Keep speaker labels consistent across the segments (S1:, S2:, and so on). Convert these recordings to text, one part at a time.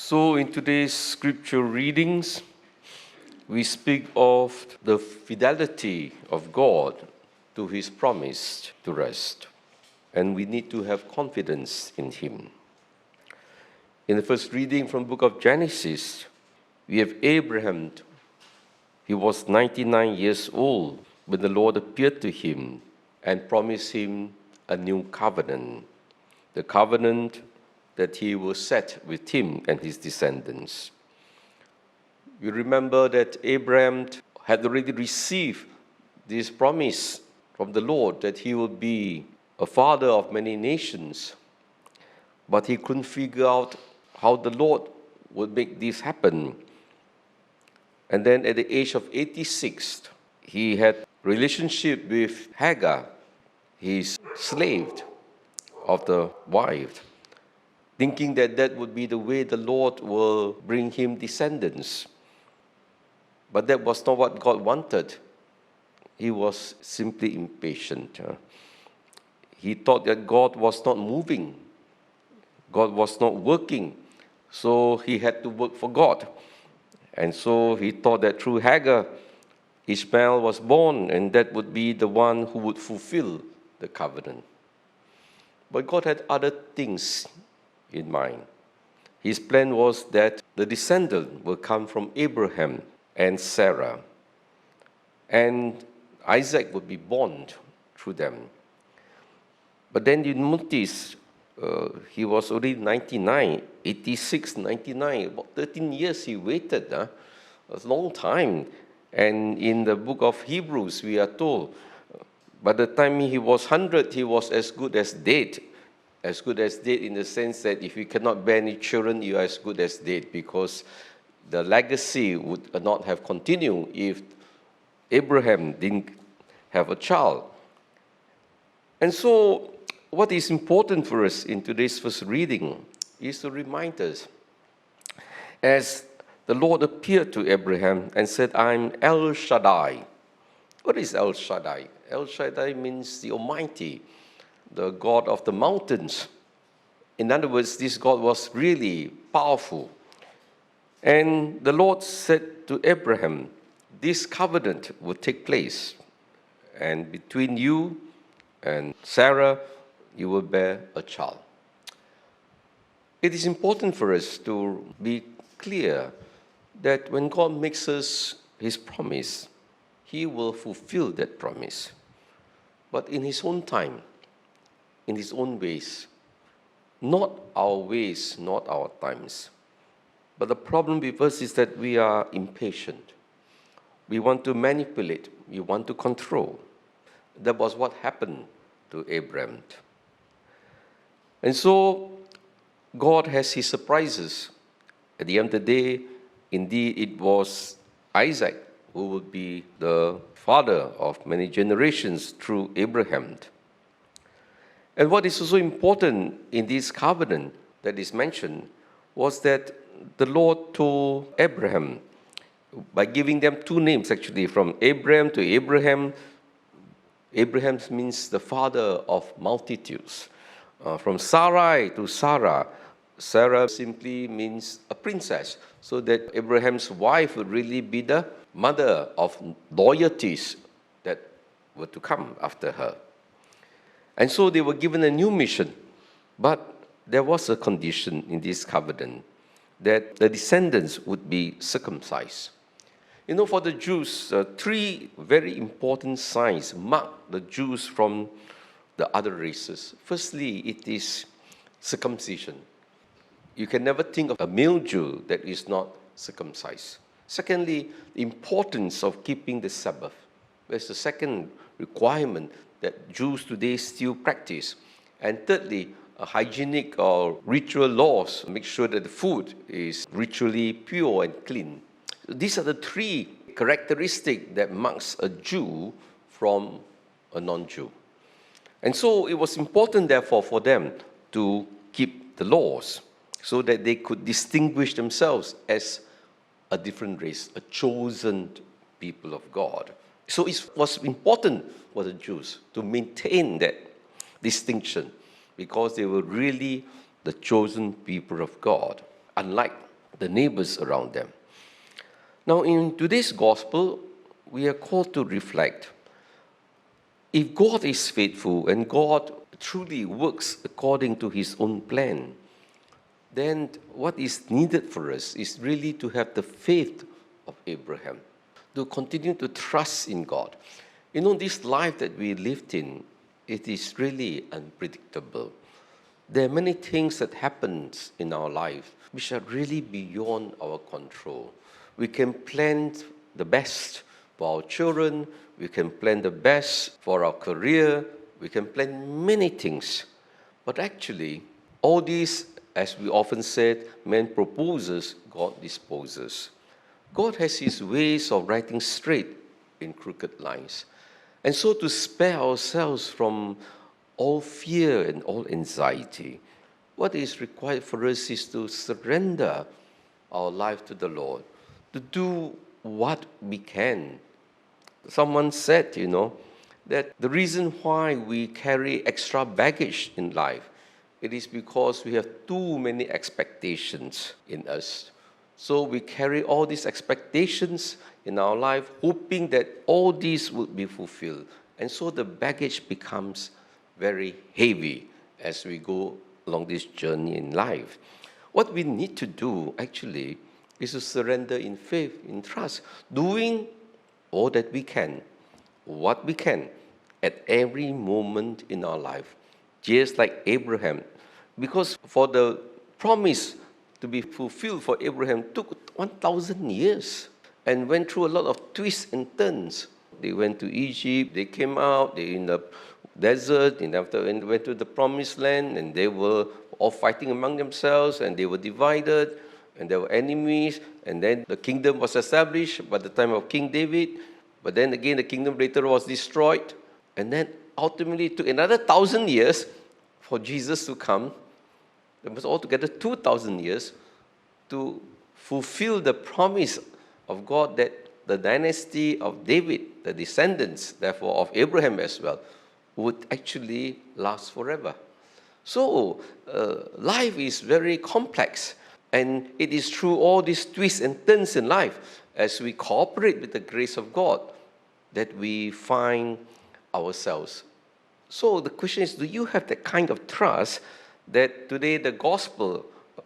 S1: So in today's scripture readings, we speak of the fidelity of God to His promise to rest. And we need to have confidence in Him. In the first reading from the book of Genesis, we have Abraham. He was 99 years old when the Lord appeared to him and promised him a new covenant, the covenant that He will set with him and his descendants. You remember that Abraham had already received this promise from the Lord that he would be a father of many nations, but he couldn't figure out how the Lord would make this happen. And then at the age of 86, he had a relationship with Hagar, his slave of the wife, thinking that that would be the way the Lord will bring him descendants. But that was not what God wanted. He was simply impatient. He thought that God was not moving. God was not working. So he had to work for God. And so he thought that through Hagar, Ishmael was born, and that would be the one who would fulfill the covenant. But God had other things in mind. His plan was that the descendant will come from Abraham and Sarah, and Isaac would be born through them. But then you notice he was already 99, 86, 99, about 13 years he waited. It was a long time. And in the book of Hebrews, we are told, by the time he was 100, he was as good as dead. As good as dead in the sense that if you cannot bear any children, you are as good as dead, because the legacy would not have continued if Abraham didn't have a child. And so what is important for us in today's first reading is to remind us, as the Lord appeared to Abraham and said, "I'm El Shaddai." What is El Shaddai? El Shaddai means the Almighty, the God of the mountains. In other words, this God was really powerful. And the Lord said to Abraham, this covenant will take place, and between you and Sarah, you will bear a child. It is important for us to be clear that when God makes us His promise, He will fulfill that promise, but in His own time, in His own ways, not our ways, not our times. But the problem with us is that we are impatient. We want to manipulate. We want to control. That was what happened to Abraham. And so God has His surprises. At the end of the day, indeed, it was Isaac who would be the father of many generations through Abraham. And what is also important in this covenant that is mentioned was that the Lord told Abraham, by giving them two names actually, from Abraham to Abraham. Abraham means the father of multitudes. From Sarai to Sarah. Sarah simply means a princess, so that Abraham's wife would really be the mother of loyalties that were to come after her. And so they were given a new mission, but there was a condition in this covenant that the descendants would be circumcised. You know, for the Jews, three very important signs mark the Jews from the other races. Firstly, it is circumcision. You can never think of a male Jew that is not circumcised. Secondly, the importance of keeping the Sabbath. That's the second requirement that Jews today still practice. And thirdly, hygienic or ritual laws make sure that the food is ritually pure and clean. These are the three characteristics that marks a Jew from a non-Jew. And so it was important, therefore, for them to keep the laws so that they could distinguish themselves as a different race, a chosen people of God. So it was important for the Jews to maintain that distinction, because they were really the chosen people of God, unlike the neighbors around them. Now, in today's gospel, we are called to reflect. If God is faithful and God truly works according to his own plan, then what is needed for us is really to have the faith of Abraham, to continue to trust in God. You know, this life that we lived in, it is really unpredictable. There are many things that happen in our life which are really beyond our control. We can plan the best for our children, we can plan the best for our career, we can plan many things. But actually, all these, as we often said, man proposes, God disposes. God has his ways of writing straight in crooked lines. And so to spare ourselves from all fear and all anxiety, what is required for us is to surrender our life to the Lord, to do what we can. Someone said, that the reason why we carry extra baggage in life, it is because we have too many expectations in us. So we carry all these expectations in our life, hoping that all these will be fulfilled. And so the baggage becomes very heavy as we go along this journey in life. What we need to do, actually, is to surrender in faith, in trust, doing all that we can, what we can, at every moment in our life, just like Abraham. Because for the promise to be fulfilled for Abraham took 1,000 years and went through a lot of twists and turns. They went to Egypt, they came out, they in the desert, and after went to the promised land, and they were all fighting among themselves, and they were divided, and there were enemies, and then the kingdom was established by the time of King David, but then again the kingdom later was destroyed, and then ultimately it took another 1,000 years for Jesus to come. It was altogether 2,000 years to fulfill the promise of God that the dynasty of David, the descendants, therefore, of Abraham as well, would actually last forever. So, life is very complex, and it is through all these twists and turns in life, as we cooperate with the grace of God, that we find ourselves. So the question is, do you have that kind of trust that today the gospel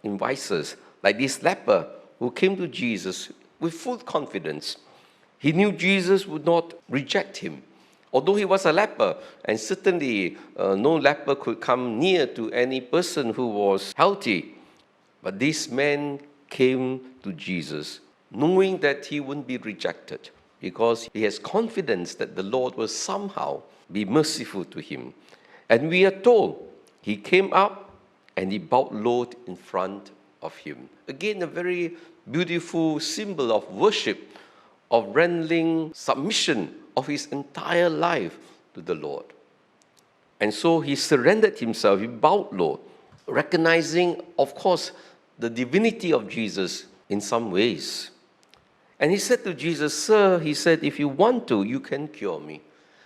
S1: invites us, like this leper who came to Jesus with full confidence? He knew Jesus would not reject him. Although he was a leper, and certainly no leper could come near to any person who was healthy. But this man came to Jesus, knowing that he wouldn't be rejected, because he has confidence that the Lord will somehow be merciful to him. And we are told he came up and he bowed low in front of him. Again, a very beautiful symbol of worship, of rendering submission of his entire life to the Lord. And so he surrendered himself, he bowed low, recognizing, of course, the divinity of Jesus in some ways. And he said to Jesus, "Sir," he said, "if you want to, you can cure me."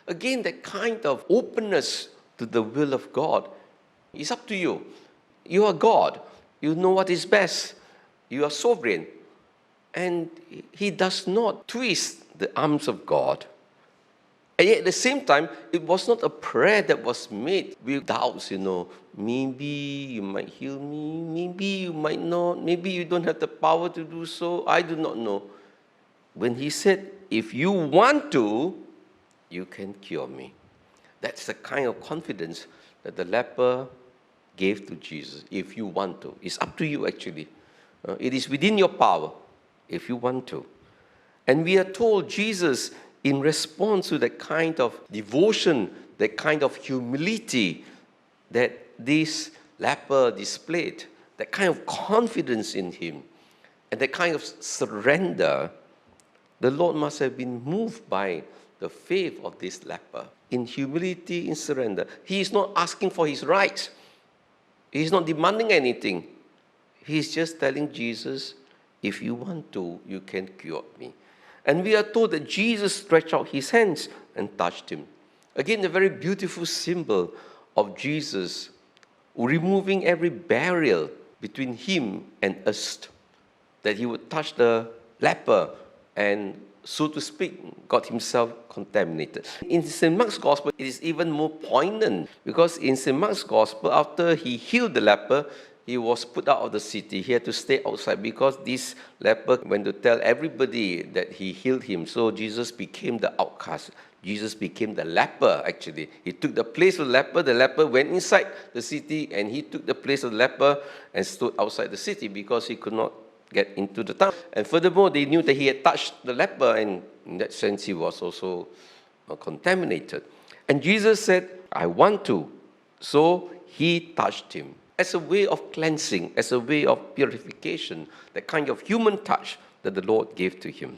S1: Again, that kind of openness to the will of God. It's up to you. You are God. You know what is best. You are sovereign. And he does not twist the arms of God. And yet at the same time, it was not a prayer that was made with doubts, Maybe you might heal me, maybe you might not, maybe you don't have the power to do so, I do not know. When he said, "If you want to, you can cure me," that's the kind of confidence that the leper gave to Jesus. If you want to. It's up to you, actually. It is within your power, if you want to. And we are told Jesus, in response to that kind of devotion, that kind of humility that this leper displayed, that kind of confidence in him, and that kind of surrender, the Lord must have been moved by the faith of this leper. In humility, in surrender. He is not asking for his rights. He is not demanding anything. He is just telling Jesus, "If you want to, you can cure me." And we are told that Jesus stretched out his hands and touched him. Again, a very beautiful symbol of Jesus removing every barrier between him and us. that he would touch the leper and, so to speak, got himself contaminated. In St. Mark's Gospel, it is even more poignant because in St. Mark's Gospel, after he healed the leper, he was put out of the city. He had to stay outside because this leper went to tell everybody that he healed him. So Jesus became the outcast. Jesus became the leper, actually. He took the place of the leper. The leper went inside the city, and he took the place of the leper and stood outside the city because he could not get into the town. And furthermore, they knew that he had touched the leper, and in that sense, he was also contaminated. And Jesus said, I want to. So he touched him as a way of cleansing, as a way of purification, the kind of human touch that the Lord gave to him.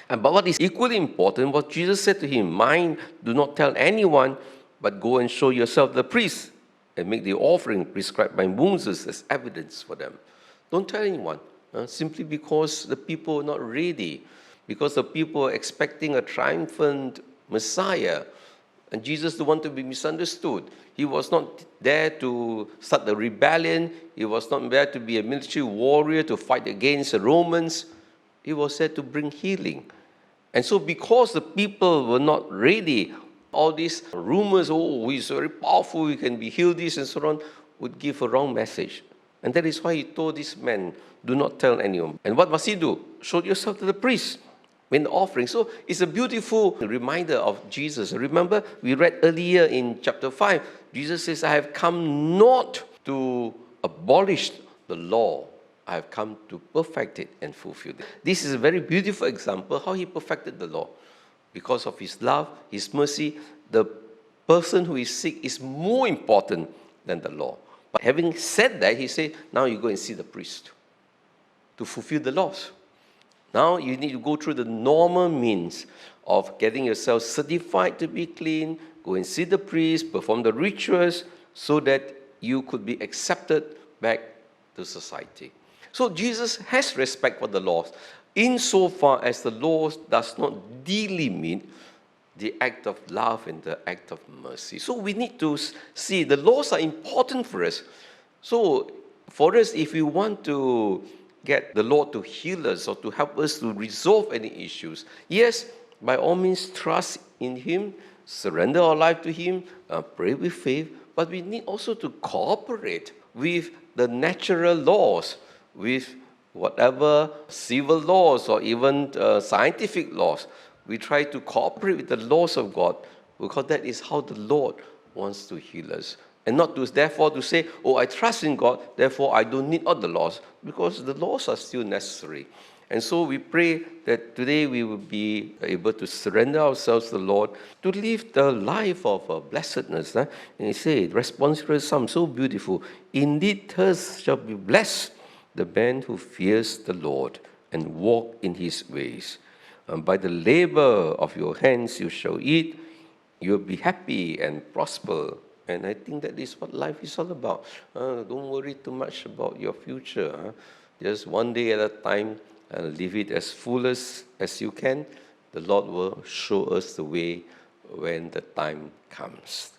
S1: But what is equally important, what Jesus said to him, mind, do not tell anyone, but go and show yourself to the priest and make the offering prescribed by Moses as evidence for them. Don't tell anyone, simply because the people are not ready, because the people are expecting a triumphant Messiah. And Jesus didn't want to be misunderstood. He was not there to start the rebellion. He was not there to be a military warrior to fight against the Romans. He was there to bring healing. And so because the people were not ready, all these rumors, oh, he's very powerful, he can be healed, this and so on, would give a wrong message. And that is why he told this man, do not tell anyone. And what must he do? Show yourself to the priest when the offering. So it's a beautiful reminder of Jesus. Remember, we read earlier in chapter 5, Jesus says, I have come not to abolish the law, I have come to perfect it and fulfill it. This is a very beautiful example how he perfected the law. Because of his love, his mercy, the person who is sick is more important than the law. But having said that, he said, now you go and see the priest to fulfill the laws. Now you need to go through the normal means of getting yourself certified to be clean, go and see the priest, perform the rituals, so that you could be accepted back to society. So Jesus has respect for the laws, insofar as the laws does not delimit the act of love and the act of mercy. So we need to see the laws are important for us. So for us, if we want to get the Lord to heal us or to help us to resolve any issues, yes, by all means, trust in Him, surrender our life to Him, pray with faith, but we need also to cooperate with the natural laws, with whatever civil laws or even scientific laws. We try to cooperate with the laws of God because that is how the Lord wants to heal us. And not to, therefore, to say, oh, I trust in God, therefore I don't need all the laws, because the laws are still necessary. And so we pray that today we will be able to surrender ourselves to the Lord, to live the life of blessedness. And he said, responsive psalm, so beautiful. Indeed, thus shall be blessed the man who fears the Lord and walk in his ways. And by the labor of your hands you shall eat, you will be happy and prosper. And I think that is what life is all about. Don't worry too much about your future. Just one day at a time, live it as fullest as you can. The Lord will show us the way when the time comes.